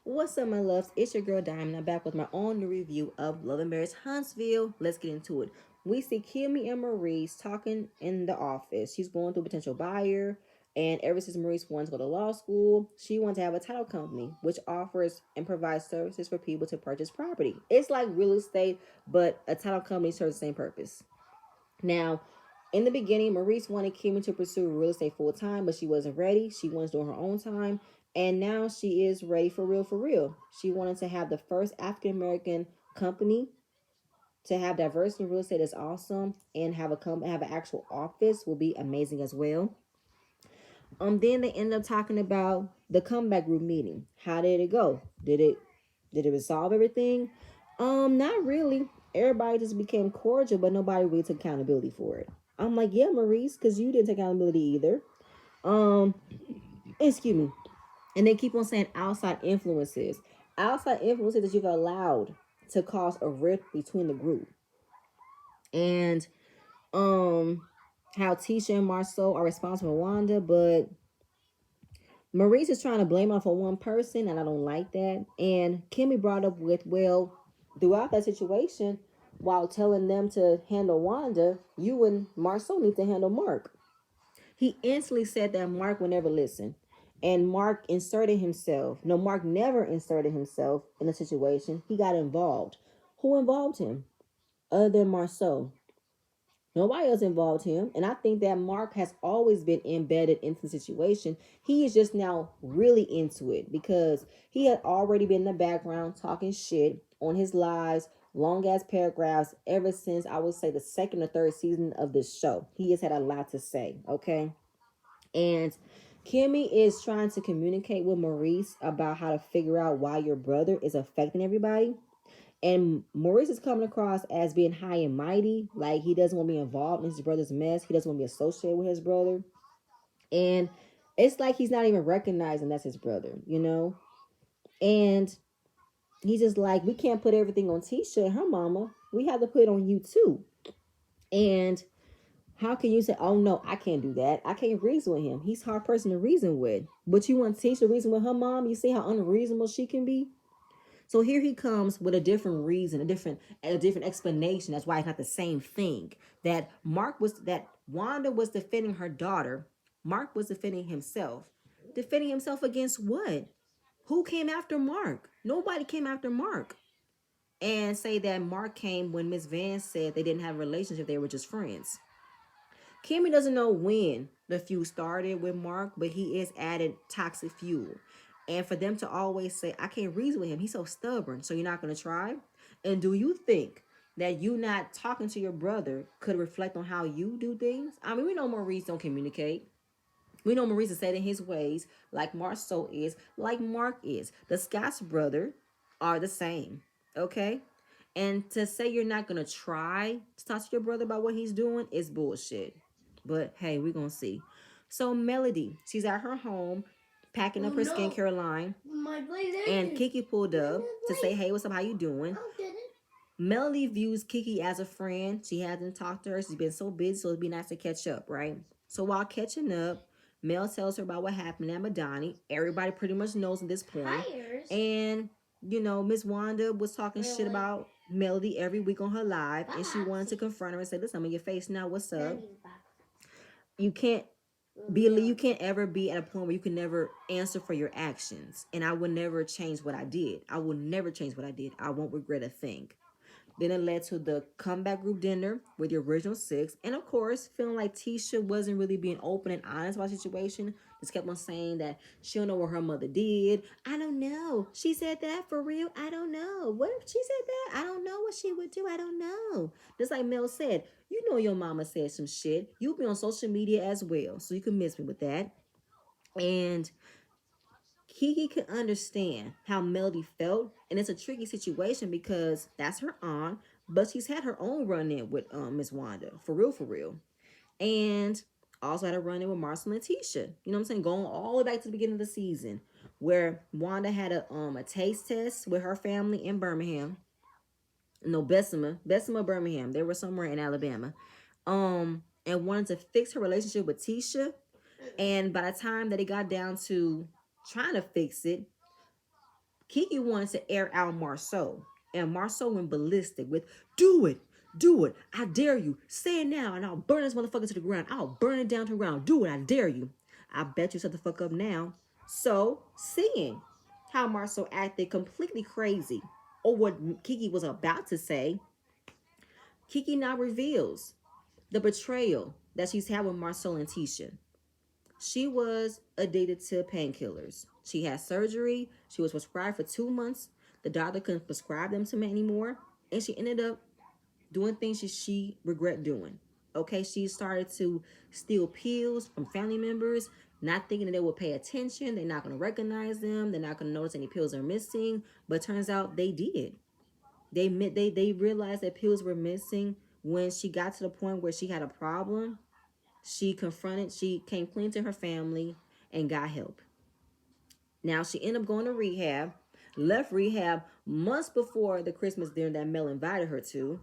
What's up, my loves? It's your girl Diamond. I'm back with my own new review of Love and Marriage Huntsville. Let's get into it. We see Kimmy and Maurice talking in the office. She's going through a potential buyer, and ever since Maurice wants to go to law school, she wants to have a title company which offers and provides services for people to purchase property. It's like real estate, but a title company serves the same purpose. Now, in the beginning, Maurice wanted Kimmy to pursue real estate full time, but she wasn't ready. She wants to do her own time. And now she is ready for real, for real. She wanted to have the first African American company to have diversity in real estate is awesome, and have an actual office will be amazing as well. Then they end up talking about the comeback group meeting. How did it go? Did it resolve everything? Not really. Everybody just became cordial, but nobody really took accountability for it. I'm like, yeah, Maurice, because you didn't take accountability either. Um, excuse me. And they keep on saying outside influences that you've allowed to cause a rift between the group, and um, how Tisha and Marceau are responsible for Wanda, but Maurice is trying to blame off on one person, and I don't like that. And Kimmy brought up with, well, throughout that situation, while telling them to handle Wanda, you and Marceau need to handle Mark. He instantly said that Mark would never listen. And Mark inserted himself. No, Mark never inserted himself in the situation. He got involved. Who involved him? Other than Marceau. Nobody else involved him. And I think that Mark has always been embedded into the situation. He is just now really into it because he had already been in the background talking shit on his lives, long ass paragraphs, ever since I would say the second or third season of this show. He has had a lot to say, okay? And Kimmy is trying to communicate with Maurice about how to figure out why your brother is affecting everybody. And Maurice is coming across as being high and mighty, like he doesn't want to be involved in his brother's mess. He doesn't want to be associated with his brother. And it's like he's not even recognizing that's his brother, you know? And he's just like, we can't put everything on Tisha and her mama. We have to put it on you too. And how can you say, oh no, I can't do that? I can't reason with him. He's a hard person to reason with. But you want Tisha to reason with her mom? You see how unreasonable she can be? So here he comes with a different reason, a different explanation. That's why it's not the same thing. That Wanda was defending her daughter. Mark was defending himself. Defending himself against what? Who came after Mark? Nobody came after Mark. And say that Mark came when Miss Van said they didn't have a relationship, they were just friends. Kimmy doesn't know when the feud started with Mark, but he is added toxic fuel. And for them to always say, I can't reason with him, he's so stubborn, so you're not going to try? And do you think that you not talking to your brother could reflect on how you do things? I mean, we know Maurice don't communicate. We know Maurice is set in his ways, like Marceau is, like Mark is. The Scott's brother are the same, okay? And to say you're not gonna try to talk to your brother about what he's doing is bullshit. But hey, we're gonna see. So Melody, she's at her home packing up her skincare line. And Kiki pulled up to say, hey, what's up? How you doing? Melody views Kiki as a friend. She hasn't talked to her. She's been so busy, so it'd be nice to catch up, right? So while catching up, Mel tells her about what happened at Madani. Everybody pretty much knows at this point. And, Miss Wanda was talking shit about Melody every week on her live. And she wanted to confront her and say, listen, I'm in your face now. What's up? You can't you can't ever be at a point where you can never answer for your actions. And I will never change what I did. I will never change what I did. I won't regret a thing. Then it led to the comeback group dinner with the original six. And of course, feeling like Tisha wasn't really being open and honest about the situation. Just kept on saying that she don't know what her mother did. I don't know. She said that for real? I don't know. What if she said that? I don't know what she would do. I don't know. Just like Mel said, you know your mama said some shit. You've been on social media as well. So you can miss me with that. And Kiki could understand how Melody felt, and it's a tricky situation because that's her aunt, but she's had her own run-in with Miss Wanda, for real, for real. And also had a run-in with Marcel and Tisha. You know what I'm saying? Going all the way back to the beginning of the season, where Wanda had a taste test with her family in Birmingham. No, Bessemer, Birmingham. They were somewhere in Alabama. And wanted to fix her relationship with Tisha. And by the time that it got down to trying to fix it, Kiki wanted to air out Marceau, and Marceau went ballistic with, "Do it, do it, I dare you. Say it now, and I'll burn this motherfucker to the ground. I'll burn it down to the ground. Do it, I dare you." I bet you shut the fuck up now. So, seeing how Marceau acted completely crazy or what Kiki was about to say, Kiki now reveals the betrayal that she's had with Marceau and Tisha. She was addicted to painkillers. She had surgery. She was prescribed for 2 months. The doctor couldn't prescribe them to me anymore. And she ended up doing things she regret doing. Okay, she started to steal pills from family members, not thinking that they would pay attention. They're not going to recognize them. They're not going to notice any pills are missing. But turns out they did. They realized that pills were missing when she got to the point where she had a problem. She came clean to her family and got help. Now she ended up going to rehab, left rehab months before the Christmas dinner that Mel invited her to,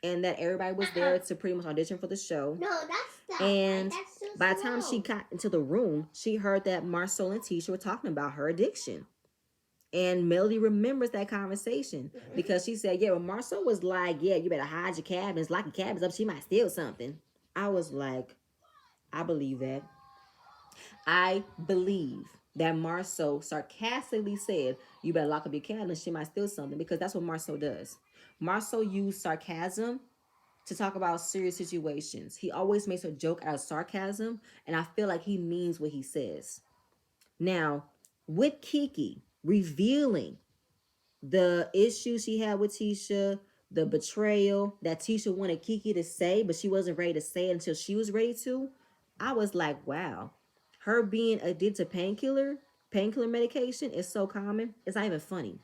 and that everybody was there to pretty much audition for the show. No, that's not. And by the time she got into the room, she heard that Marceau and Tisha were talking about her addiction. And Melody remembers that conversation because she said, "Yeah, well, Marceau was like, yeah, you better hide your cabins, lock your cabins up. She might steal something." I was like, I believe that. I believe that Marceau sarcastically said, "You better lock up your cabin. She might steal something," because that's what Marceau does. Marceau used sarcasm to talk about serious situations. He always makes a joke out of sarcasm, and I feel like he means what he says. Now, with Kiki revealing the issue she had with Tisha, the betrayal that Tisha wanted Kiki to say, but she wasn't ready to say it until she was ready to, I was like, wow. Her being addicted to painkiller medication is so common. It's not even funny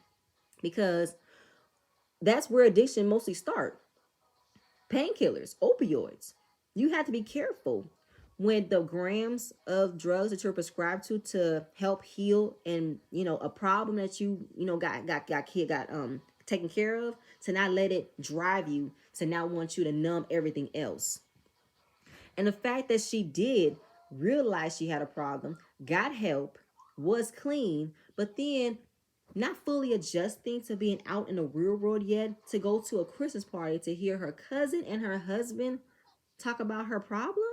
because that's where addiction mostly start. Painkillers, opioids. You have to be careful when the grams of drugs that you're prescribed to help heal and a problem that got taken care of, to not let it drive you to not want you to numb everything else. And the fact that she did realize she had a problem, got help, was clean, but then not fully adjusting to being out in the real world yet, to go to a Christmas party to hear her cousin and her husband talk about her problem.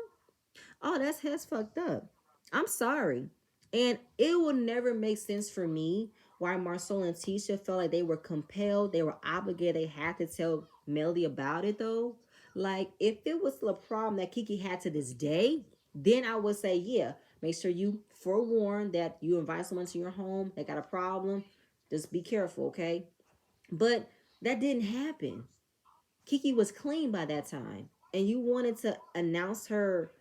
Oh, that's fucked up. I'm sorry. And it will never make sense for me why Marcel and Tisha felt like they were compelled, they were obligated, they had to tell Melody about it though. Like, if it was still a problem that Kiki had to this day, then I would say, yeah, make sure you forewarn that you invite someone to your home, they got a problem. Just be careful, okay? But that didn't happen. Kiki was clean by that time. And you wanted to announce her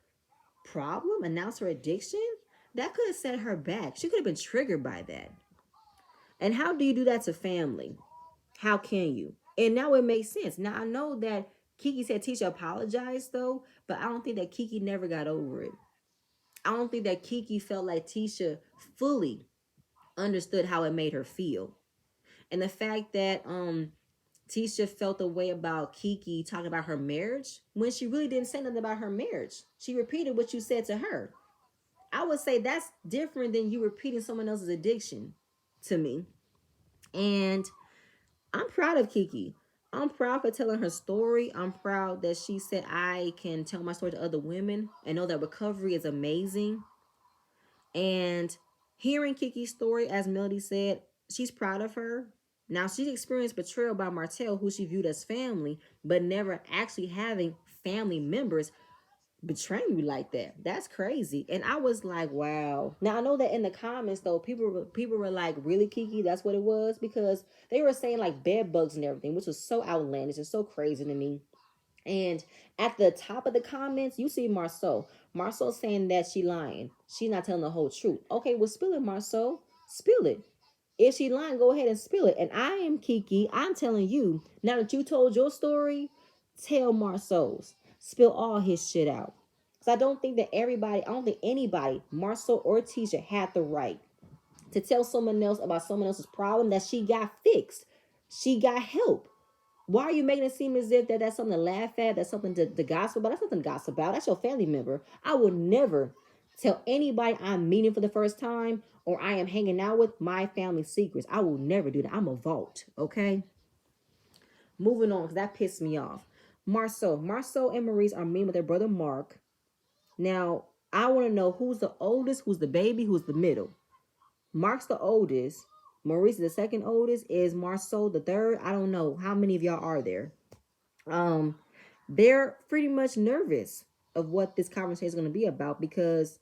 problem, announce her addiction? That could have set her back. She could have been triggered by that. And how do you do that to family? How can you? And now it makes sense. Now I know that Kiki said Tisha apologized though, but I don't think that Kiki never got over it. I don't think that Kiki felt like Tisha fully understood how it made her feel. And the fact that Tisha felt the way about Kiki talking about her marriage when she really didn't say nothing about her marriage. She repeated what you said to her. I would say that's different than you repeating someone else's addiction to me. And I'm proud of Kiki. I'm proud for telling her story. I'm proud that she said I can tell my story to other women and know that recovery is amazing. And hearing Kiki's story, as Melody said, she's proud of her. Now, she's experienced betrayal by Martell, who she viewed as family, but never actually having family members betraying you like that. That's crazy. And I was like, wow. Now I know that in the comments though, people were like, really, Kiki, that's what it was? Because they were saying like bed bugs and everything, which was so outlandish and so crazy to me. And at the top of the comments, you see Marceau. Marceau saying that she lying. She's not telling the whole truth. Okay, well, spill it, Marceau. Spill it. If she lying, go ahead and spill it. And I am Kiki. I'm telling you, now that you told your story, tell Marceau's. Spill all his shit out. Because I don't think anybody, Marceau or Tisha, had the right to tell someone else about someone else's problem that she got fixed. She got help. Why are you making it seem as if that's something to laugh at? That's something to gossip about? That's nothing to gossip about. That's your family member. I would never tell anybody I'm meeting for the first time or I am hanging out with my family secrets. I will never do that. I'm a vault, okay? Moving on, because that pissed me off. Marceau and Maurice are meeting with their brother Mark. Now, I want to know who's the oldest, who's the baby, who's the middle. Mark's the oldest. Maurice is the second oldest. Is Marceau the third? I don't know. How many of y'all are there? They're pretty much nervous of what this conversation is going to be about because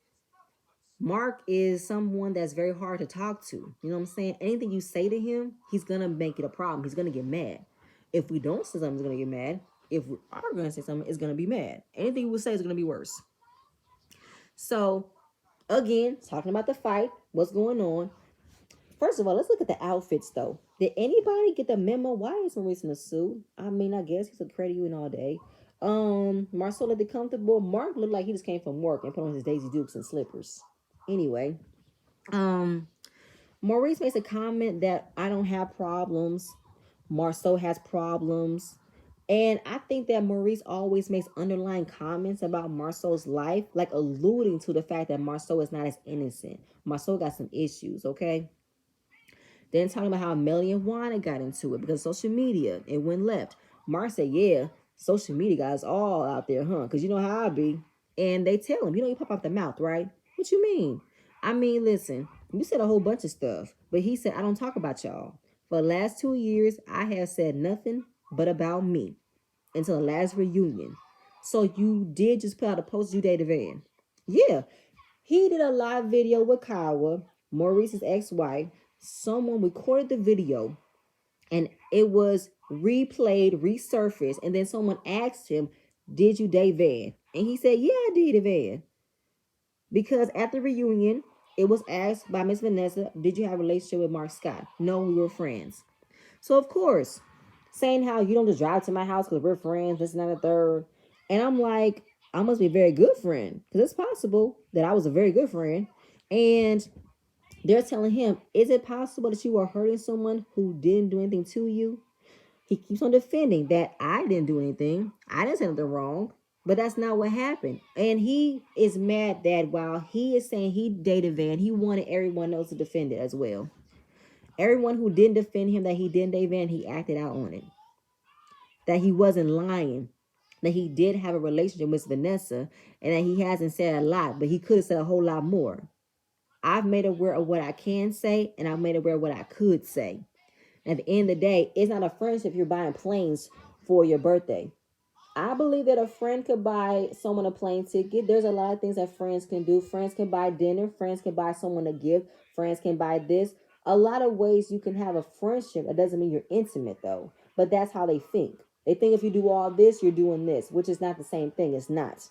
Mark is someone that's very hard to talk to. You know what I'm saying? Anything you say to him, he's going to make it a problem. He's going to get mad. If we don't say something, he's going to get mad. If we are going to say something, it's going to be mad. Anything we say is going to be worse. So, again, talking about the fight, what's going on. First of all, let's look at the outfits, though. Did anybody get the memo? Why is Maurice in a suit? I mean, I guess he's a credit union all day. Marceau looked comfortable. Mark looked like he just came from work and put on his Daisy Dukes and slippers. Anyway, Maurice makes a comment that I don't have problems. Marceau has problems. And I think that Maurice always makes underlying comments about Marceau's life, like alluding to the fact that Marceau is not as innocent. Marceau got some issues, okay? Then talking about how Melly and Wanda got into it because social media, it went left. Mark said, yeah, social media guys all out there, huh? Because you know how I be. And they tell him, you pop out the mouth, right? What you mean? I mean, listen, you said a whole bunch of stuff. But he said, I don't talk about y'all. For the last 2 years, I have said nothing but about me until the last reunion. So you did just put out a post you dated Van. Yeah. He did a live video with Kawa, Maurice's ex-wife. Someone recorded the video and it was replayed, resurfaced, and then someone asked him, did you date Van? And he said, yeah, I dated Van. Because at the reunion, it was asked by Miss Vanessa, did you have a relationship with Mark Scott? No, we were friends. So, of course, saying how you don't just drive to my house because we're friends, this and that, and the third. And I'm like, I must be a very good friend because it's possible that I was a very good friend. And they're telling him, is it possible that you are hurting someone who didn't do anything to you? He keeps on defending that I didn't do anything. I didn't say anything wrong. But that's not what happened. And he is mad that while he is saying he dated Van, he wanted everyone else to defend it as well. Everyone who didn't defend him that he didn't date Van, he acted out on it. That he wasn't lying. That he did have a relationship with Vanessa. And that he hasn't said a lot. But he could have said a whole lot more. I've made aware of what I can say, and I've made aware of what I could say. At the end of the day, it's not a friendship if you're buying planes for your birthday. I believe that a friend could buy someone a plane ticket. There's a lot of things that friends can do. Friends can buy dinner. Friends can buy someone a gift. Friends can buy this. A lot of ways you can have a friendship. That doesn't mean you're intimate, though. But that's how they think. They think if you do all this, you're doing this, which is not the same thing. It's not.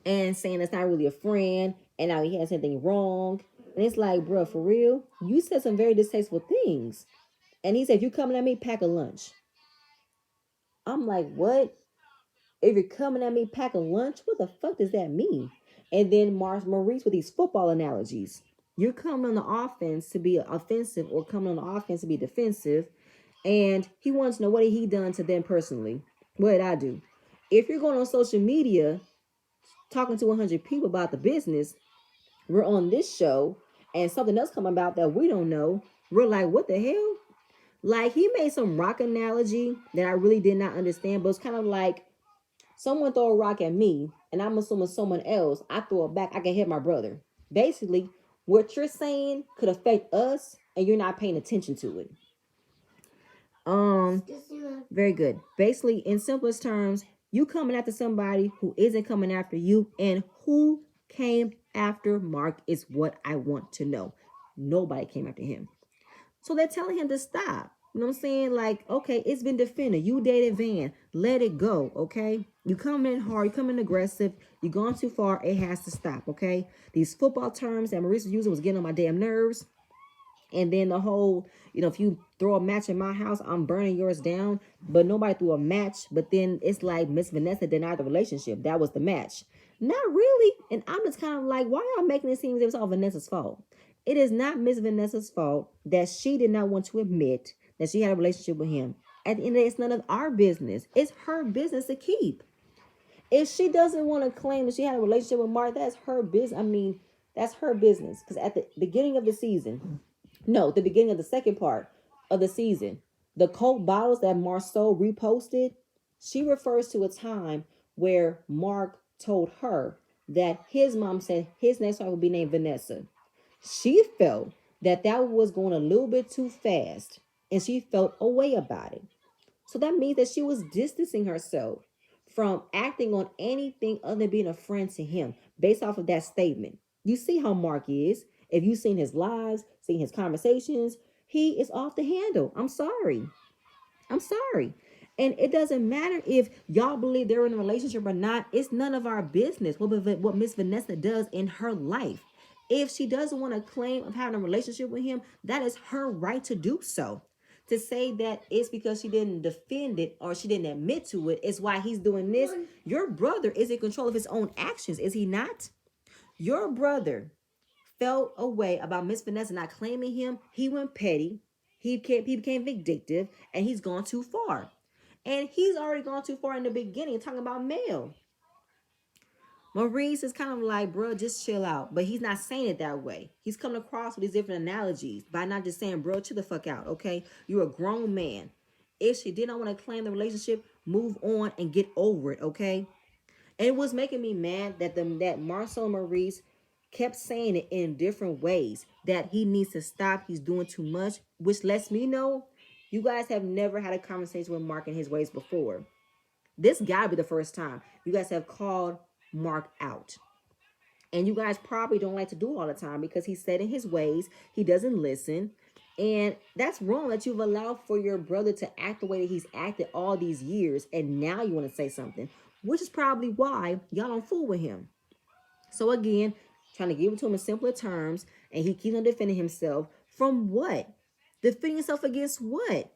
And saying it's not really a friend, and now he has anything wrong. And it's like, bro, for real, you said some very distasteful things. And he said, if you coming at me, pack a lunch. I'm like, what? If you're coming at me, pack a lunch? What the fuck does that mean? And then Maurice with these football analogies. You're coming on the offense to be offensive or coming on the offense to be defensive. And he wants to know what he done to them personally. What did I do? If you're going on social media talking to 100 people about the business, we're on this show and something else come about that we don't know. We're like, what the hell? Like, he made some rock analogy that I really did not understand, but it's kind of like someone throw a rock at me and I'm assuming someone else, I throw it back, I can hit my brother. Basically, what you're saying could affect us and you're not paying attention to it. Very good. Basically, in simplest terms, you coming after somebody who isn't coming after you, and who came after Mark is what I want to know. Nobody came after him. So they're telling him to stop. You know what I'm saying? Like, okay, it's been defended. You dated Van. Let it go, okay? You coming in hard. You coming aggressive. You gone too far. It has to stop, okay? These football terms that Maurice was using was getting on my damn nerves. And then the whole, if you throw a match in my house, I'm burning yours down. But nobody threw a match. But then it's like Miss Vanessa denied the relationship. That was the match. Not really. And I'm just kind of like, why y'all making it seem as if it's all Vanessa's fault? It is not Miss Vanessa's fault that she did not want to admit that she had a relationship with him. At the end of the day, it's none of our business. It's her business to keep. If she doesn't want to claim that she had a relationship with Mark, that's her business. I mean, that's her business. Because at the beginning of the season, no, the beginning of the second part of the season, the Coke bottles that Marceau reposted, she refers to a time where Mark told her that his mom said his next wife would be named Vanessa. She felt that that was going a little bit too fast, and she felt a way about it. So that means that she was distancing herself from acting on anything other than being a friend to him based off of that statement. You see how Mark is. If you've seen his lives, seen his conversations, he is off the handle. I'm sorry. I'm sorry. And it doesn't matter if y'all believe they're in a relationship or not. It's none of our business what Miss Vanessa does in her life. If she doesn't want to claim of having a relationship with him, that is her right to do so. To say that it's because she didn't defend it or she didn't admit to it is why he's doing this. Your brother is in control of his own actions, is he not? Your brother felt a way about Miss Vanessa not claiming him. He went petty. He became vindictive, and he's gone too far. And he's already gone too far in the beginning, talking about Mel. Maurice is kind of like, bro, just chill out. But he's not saying it that way. He's coming across with these different analogies by not just saying, bro, chill the fuck out, okay? You're a grown man. If she did not want to claim the relationship, move on and get over it, okay? And it was making me mad that Marcel Maurice kept saying it in different ways that he needs to stop. He's doing too much, which lets me know you guys have never had a conversation with Mark and his ways before. This gotta be the first time you guys have called Mark out. And you guys probably don't like to do it all the time because he's set in his ways. He doesn't listen. And that's wrong that you've allowed for your brother to act the way that he's acted all these years. And now you want to say something, which is probably why y'all don't fool with him. So again, trying to give it to him in simpler terms. And he keeps on defending himself from what? Defending himself against what?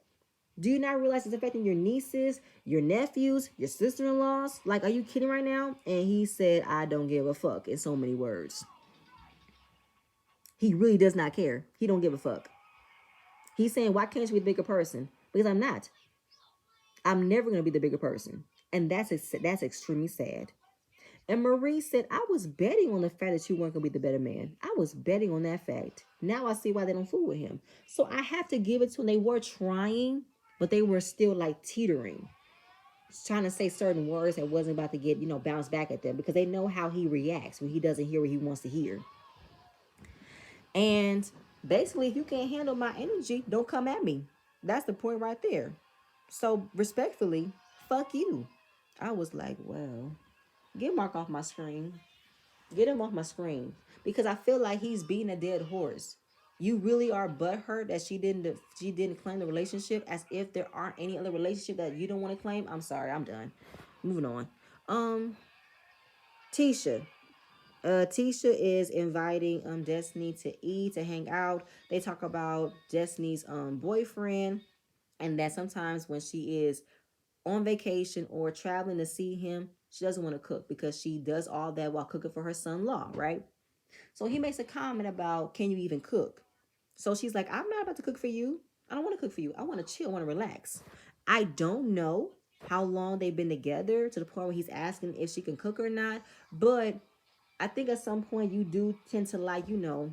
Do you not realize it's affecting your nieces, your nephews, your sister-in-laws? Like, are you kidding right now? And he said, I don't give a fuck in so many words. He really does not care. He don't give a fuck. He's saying, why can't you be the bigger person? Because I'm not. I'm never going to be the bigger person. And that's extremely sad. And Marie said, I was betting on the fact that you weren't going to be the better man. I was betting on that fact. Now I see why they don't fool with him. So I have to give it to them. They were trying, but they were still like teetering, trying to say certain words that wasn't about to get, bounced back at them because they know how he reacts when he doesn't hear what he wants to hear. And basically, if you can't handle my energy, don't come at me. That's the point right there. So respectfully, fuck you. I was like, well, get Mark off my screen. Get him off my screen. Because I feel like he's beating a dead horse. You really are butthurt that she didn't claim the relationship as if there aren't any other relationship that you don't want to claim. I'm sorry, I'm done. Moving on. Tisha. Tisha is inviting Destiny to eat, to hang out. They talk about Destiny's boyfriend, and that sometimes when she is on vacation or traveling to see him, she doesn't want to cook because she does all that while cooking for her son-in-law, right? So he makes a comment about, can you even cook? So she's like, I'm not about to cook for you. I don't want to cook for you. I want to chill. I want to relax. I don't know how long they've been together to the point where he's asking if she can cook or not. But I think at some point you do tend to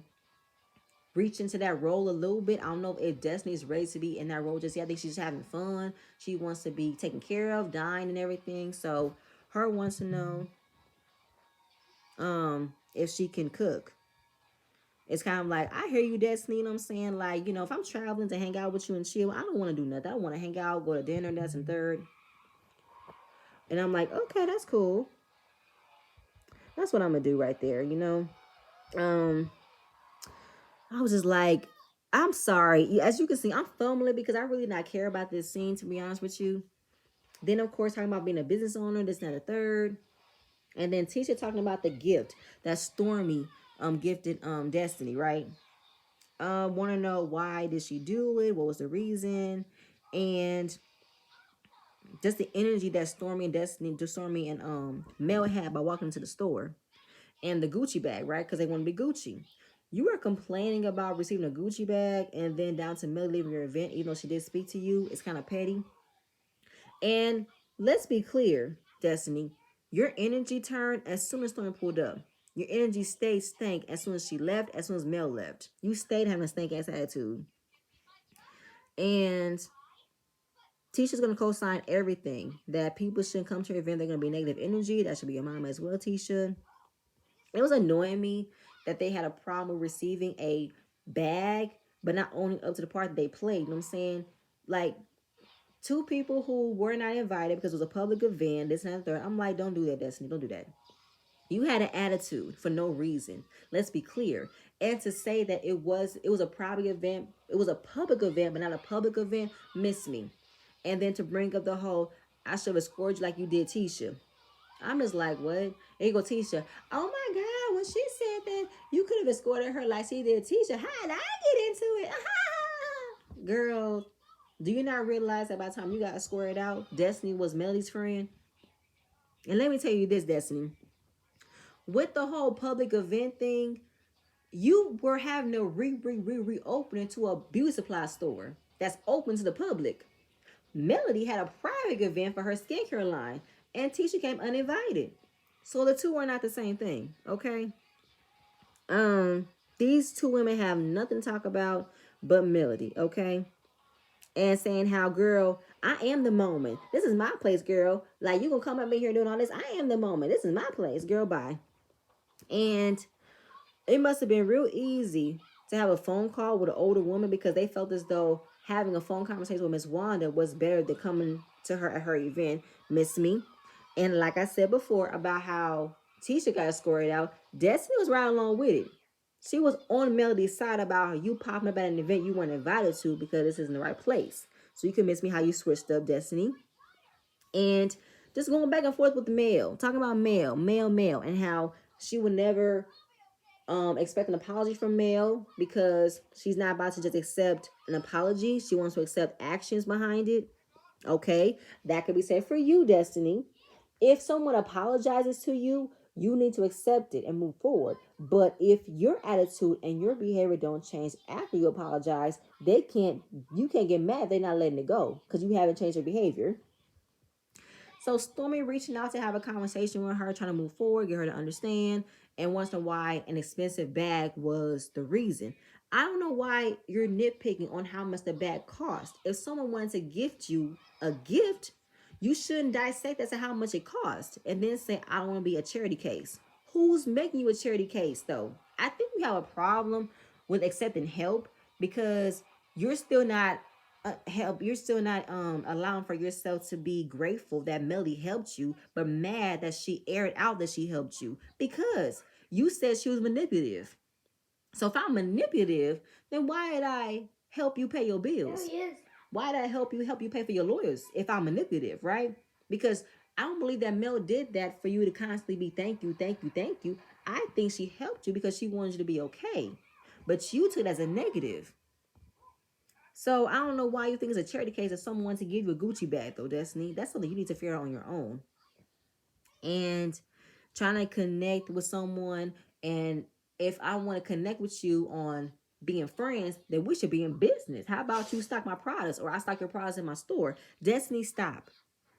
reach into that role a little bit. I don't know if Destiny's ready to be in that role just yet. I think she's just having fun. She wants to be taken care of, dying and everything. So her wants to know if she can cook. It's kind of like, I hear you, Destiny, you know what I'm saying? Like, if I'm traveling to hang out with you and chill, I don't want to do nothing. I want to hang out, go to dinner, that's and third. And I'm like, okay, that's cool. That's what I'm going to do right there, I was just like, I'm sorry. As you can see, I'm filming it because I really not care about this scene, to be honest with you. Then, of course, talking about being a business owner, this and the third. And then Tisha talking about the gift that Stormy gifted Destiny, right? Want to know why did she do it? What was the reason? And just the energy that Stormy and Mel had by walking into the store, and the Gucci bag, right? Because they want to be Gucci. You are complaining about receiving a Gucci bag and then down to Mel leaving your event, even though she did speak to you. It's kind of petty. And let's be clear, Destiny. Your energy turned as soon as Stormy pulled up. Your energy stayed stank as soon as she left, as soon as Mel left. You stayed having a stank ass attitude. And Tisha's gonna co-sign everything. That people shouldn't come to your event, they're gonna be negative energy. That should be your mom as well, Tisha. It was annoying me that they had a problem with receiving a bag, but not owning up to the part that they played. You know what I'm saying? Like, two people who were not invited because it was a public event, this and that, third. I'm like, don't do that, Destiny. Don't do that. You had an attitude for no reason. Let's be clear. And to say that it was a private event, it was a public event, but not a public event, miss me. And then to bring up the whole, I should have escorted you like you did Tisha. I'm just like, what? And you go, Tisha. Oh my God, when she said that you could have escorted her like she did Tisha, how did I get into it? Girl, do you not realize that by the time you got escorted out, Destiny was Melody's friend? And let me tell you this, Destiny. With the whole public event thing, you were having to reopen to a beauty supply store that's open to the public. Melody had a private event for her skincare line, and Tisha came uninvited. So the two are not the same thing, okay? These two women have nothing to talk about but Melody, okay? And saying how, girl, I am the moment. This is my place, girl. Like, you gonna come up in here doing all this? I am the moment. This is my place, girl. Bye. And it must have been real easy to have a phone call with an older woman because they felt as though having a phone conversation with Miss Wanda was better than coming to her at her event, Miss Me. And like I said before about how Tisha got escorted out, Destiny was right along with it. She was on Melody's side about how you popping up at an event you weren't invited to because this isn't the right place. So you can miss me how you switched up, Destiny. And just going back and forth with the Mel, talking about Mel, and how she would never expect an apology from Mel because she's not about to just accept an apology. She wants to accept actions behind it. Okay, that could be said for you, Destiny. If someone apologizes to you, you need to accept it and move forward. But if your attitude and your behavior don't change after you apologize, you can't get mad if they're not letting it go because you haven't changed your behavior. So Stormy reaching out to have a conversation with her, trying to move forward, get her to understand, and wondering why an expensive bag was the reason. I don't know why you're nitpicking on how much the bag cost. If someone wanted to gift you a gift, you shouldn't dissect as to how much it cost and then say, I don't want to be a charity case. Who's making you a charity case, though? I think we have a problem with accepting help because you're still not help you're still not allowing for yourself to be grateful that Melody helped you but mad that she aired out that she helped you because you said she was manipulative. So if I'm manipulative, then why did I help you pay your bills? Oh, yes. Why did I help you pay for your lawyers if I'm manipulative, right? Because I don't believe that Mel did that for you to constantly be thank you, thank you, thank you. I think she helped you because she wanted you to be okay, but you took it as a negative. So I don't know why you think it's a charity case of someone to give you a Gucci bag, though, Destiny. That's something you need to figure out on your own. And trying to connect with someone, and if I want to connect with you on being friends, then we should be in business. How about you stock my products or I stock your products in my store? Destiny, stop.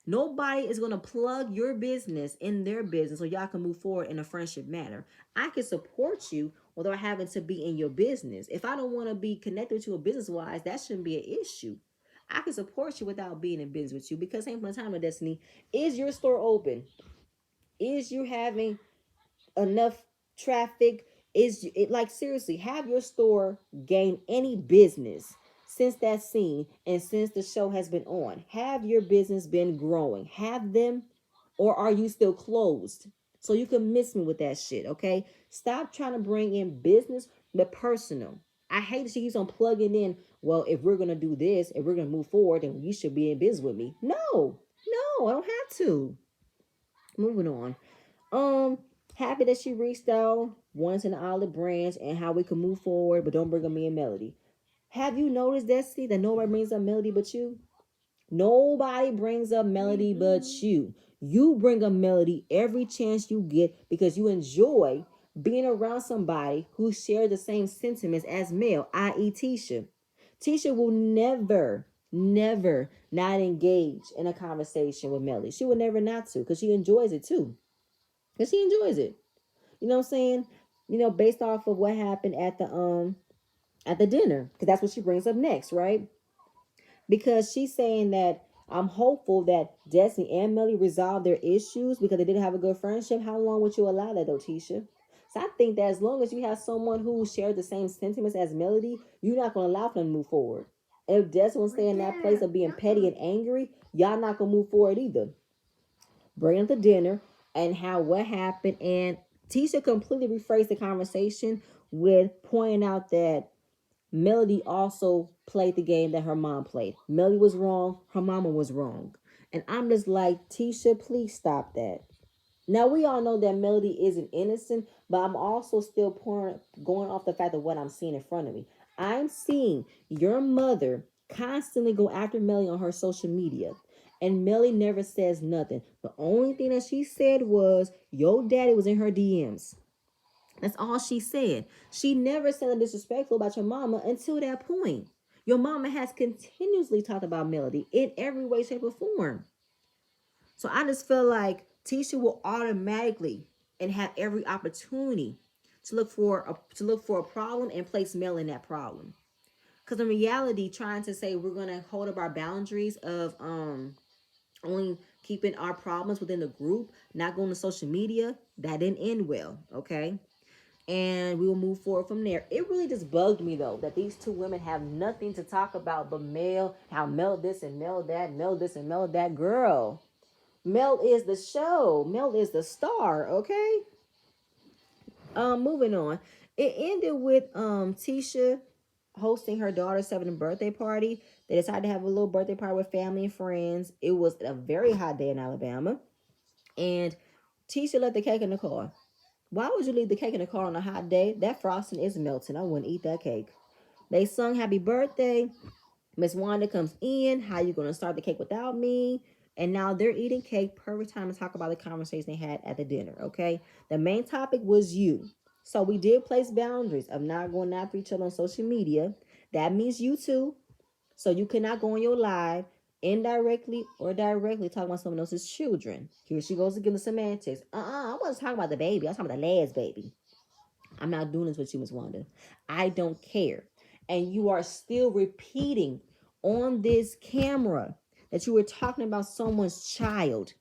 Nobody is going to plug your business in their business so y'all can move forward in a friendship manner. I can support you without having to be in your business. If I don't want to be connected to you business wise, that shouldn't be an issue. I can support you without being in business with you because ain't from the time of Destiny. Is your store open? Is you having enough traffic? Is it, like, seriously, have your store gained any business since that scene and since the show has been on? Have your business been growing? Have them, or are you still closed? So you can miss me with that shit, okay? Stop trying to bring in business but personal. I hate that she keeps on plugging in, well, if we're gonna do this, if we're gonna move forward, then you should be in business with me. No, I don't have to. Moving on. Happy that she reached out once in the olive branch and how we can move forward, but don't bring up me and Melody. Have you noticed, Destiny, that nobody brings up Melody but you? Nobody brings up Melody but you. You bring up Melody every chance you get because you enjoy being around somebody who shares the same sentiments as Mel, i.e. Tisha. Tisha will never never not engage in a conversation with Melly. She would never not to, because she enjoys it too. Because she enjoys it. You know what I'm saying? Based off of what happened at the dinner. Because that's what she brings up next, right? Because she's saying that I'm hopeful that Destiny and Melly resolve their issues because they didn't have a good friendship. How long would you allow that though, Tisha? So I think that as long as you have someone who shares the same sentiments as Melody, you're not gonna allow for them to move forward. And if Destiny will stay in that place of being petty and angry, y'all not gonna move forward either. Bring up the dinner and how what happened, and Tisha completely rephrased the conversation with pointing out that Melody also played the game that her mom played. Melody was wrong, her mama was wrong. And I'm just like, Tisha, please stop that. Now we all know that Melody isn't innocent, but I'm also still going off the fact of what I'm seeing in front of me. I'm seeing your mother constantly go after Melody on her social media. And Melly never says nothing. The only thing that she said was, your daddy was in her DMs. That's all she said. She never said anything disrespectful about your mama until that point. Your mama has continuously talked about Melody in every way, shape, or form. So I just feel like Tisha will automatically and have every opportunity to look for a problem and place Mel in that problem. Because in reality, trying to say we're gonna hold up our boundaries of only keeping our problems within the group, not going to social media, that didn't end well. Okay. And we will move forward from there. It really just bugged me though that these two women have nothing to talk about but Mel, how Mel this and Mel that, Mel this and Mel that. Girl, Mel is the show. Mel is the star. Okay. Moving on. It ended with Tisha hosting her daughter's 7th birthday party. They decided to have a little birthday party with family and friends. It was a very hot day in Alabama, and Tisha left the cake in the car. Why would you leave the cake in the car on a hot day? That frosting is melting. I wouldn't eat that cake. They sung happy birthday. Miss Wanda comes in. How you gonna start the cake without me? And now they're eating cake. Perfect time to talk about the conversation they had at the dinner. Okay. The main topic was you. So we did place boundaries of not going after each other on social media. That means you too. So you cannot go on your live indirectly or directly talking about someone else's children. Here she goes again, the semantics. I wasn't talking about the baby. I was talking about the last baby. I'm not doing this with you, Miss Wanda. I don't care. And you are still repeating on this camera that you were talking about someone's child.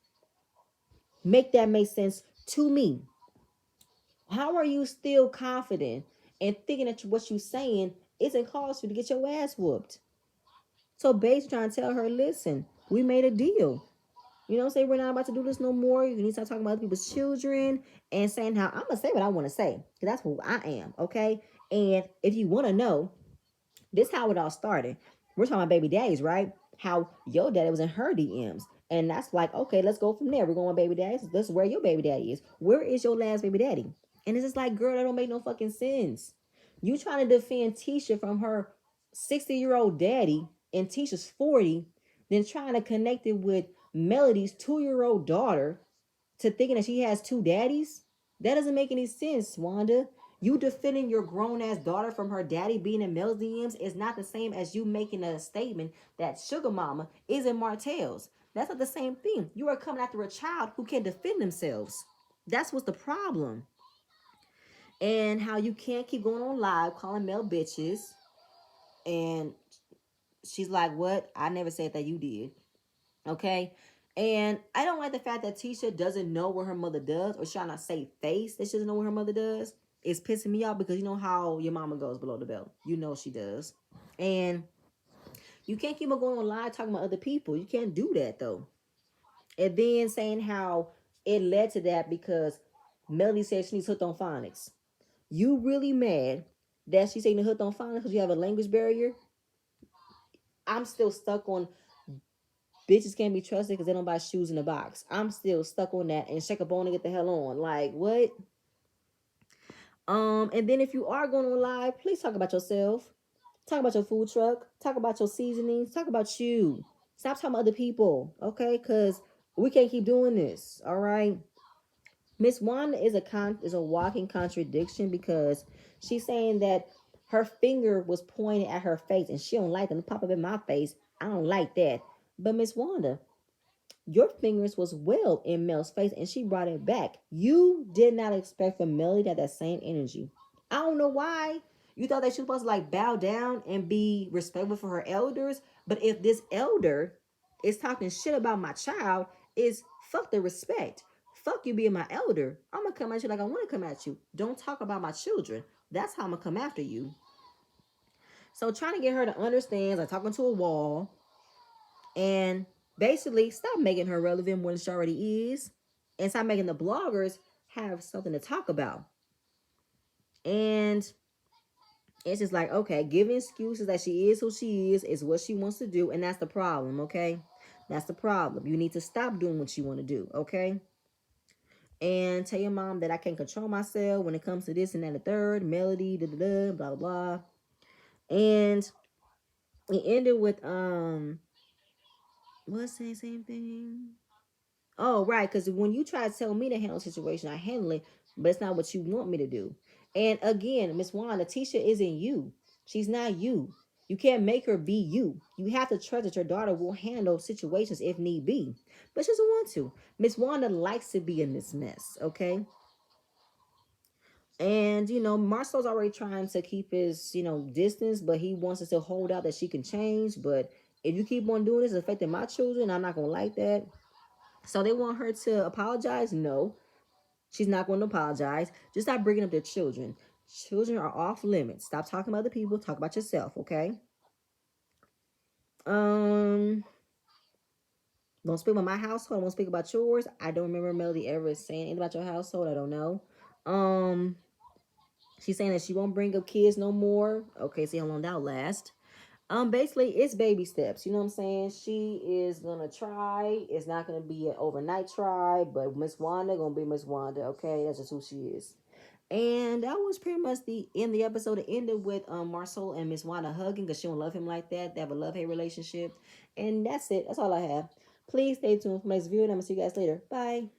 Make that make sense to me. How are you still confident and thinking that what you're saying isn't cause for you to get your ass whooped? So Bates trying to tell her, listen, we made a deal. You know what I'm saying? We're not about to do this no more. You need to start talking about other people's children and saying how I'm gonna say what I want to say. Because that's who I am, okay? And if you want to know, this is how it all started. We're talking about baby daddies, right? How your daddy was in her DMs. And that's like, okay, let's go from there. We're going with baby daddies. This is where your baby daddy is. Where is your last baby daddy? And it's just like, girl, that don't make no fucking sense. You trying to defend Tisha from her 60-year-old daddy, and Tisha's 40, then trying to connect it with Melody's 2-year-old daughter to thinking that she has two daddies? That doesn't make any sense, Wanda. You defending your grown ass daughter from her daddy being in Mel's DMs is not the same as you making a statement that Sugar Mama is in Martell's. That's not the same thing. You are coming after a child who can defend themselves. That's what's the problem. And how you can't keep going on live calling Mel bitches. And she's like, what? I never said that, you did. Okay. And I don't like the fact that Tisha doesn't know what her mother does, or trying to say face that she doesn't know what her mother does. It's pissing me off because you know how your mama goes below the belt. You know she does. And you can't keep on going on live talking about other people. You can't do that though. And then saying how it led to that because Melody said she needs hooked on phonics. You really mad that she's taking the hooked on phonics because you have a language barrier? I'm still stuck on bitches can't be trusted because they don't buy shoes in a box. I'm still stuck on that, and shake a bone and get the hell on. Like what? And then if you are going on live, please talk about yourself. Talk about your food truck. Talk about your seasonings. Talk about you. Stop talking about other people, okay? Because we can't keep doing this. All right. Miss Wanda is a walking contradiction because she's saying that her finger was pointed at her face and she don't like them to pop up in my face. I don't like that. But Miss Wanda, your fingers was well in Mel's face and she brought it back. You did not expect from Melly to have that same energy. I don't know why. You thought that she was supposed to like bow down and be respectful for her elders. But if this elder is talking shit about my child, is fuck the respect. Fuck you being my elder. I'm gonna come at you like I want to come at you. Don't talk about my children. That's how I'm gonna come after you. So trying to get her to understand, like talking to a wall, and basically stop making her relevant more than she already is, and stop making the bloggers have something to talk about. And it's just like, okay, giving excuses that she is who she is what she wants to do, and that's the problem, okay? That's the problem. You need to stop doing what you want to do, okay? And tell your mom that I can't control myself when it comes to this and that and the third, melody, da da da, blah blah blah. And it ended with what's the same thing? Oh, right. Because when you try to tell me to handle a situation, I handle it, but it's not what you want me to do. And again, Miss Wanda, Tisha isn't you. She's not you. You can't make her be you. You have to trust that your daughter will handle situations if need be. But she doesn't want to. Miss Wanda likes to be in this mess, okay? And Marcel's already trying to keep his, distance, but he wants us to hold out that she can change. But if you keep on doing this, it's affecting my children. I'm not gonna like that. So they want her to apologize? No, she's not going to apologize. Just stop bringing up their children. Children are off limits. Stop talking about other people. Talk about yourself, okay? Um, don't speak about my household. I won't speak about yours. I don't remember Melody ever saying anything about your household. I don't know. Um, she's saying that she won't bring up kids no more. Okay, see how long that'll last. Basically, it's baby steps. You know what I'm saying? She is gonna try. It's not gonna be an overnight try, but Miss Wanda gonna be Miss Wanda. Okay, that's just who she is. And that was pretty much the end of the episode. It ended with Marcel and Miss Wanda hugging because she don't love him like that. They have a love-hate relationship. And that's it. That's all I have. Please stay tuned for my next video, and I'm gonna see you guys later. Bye.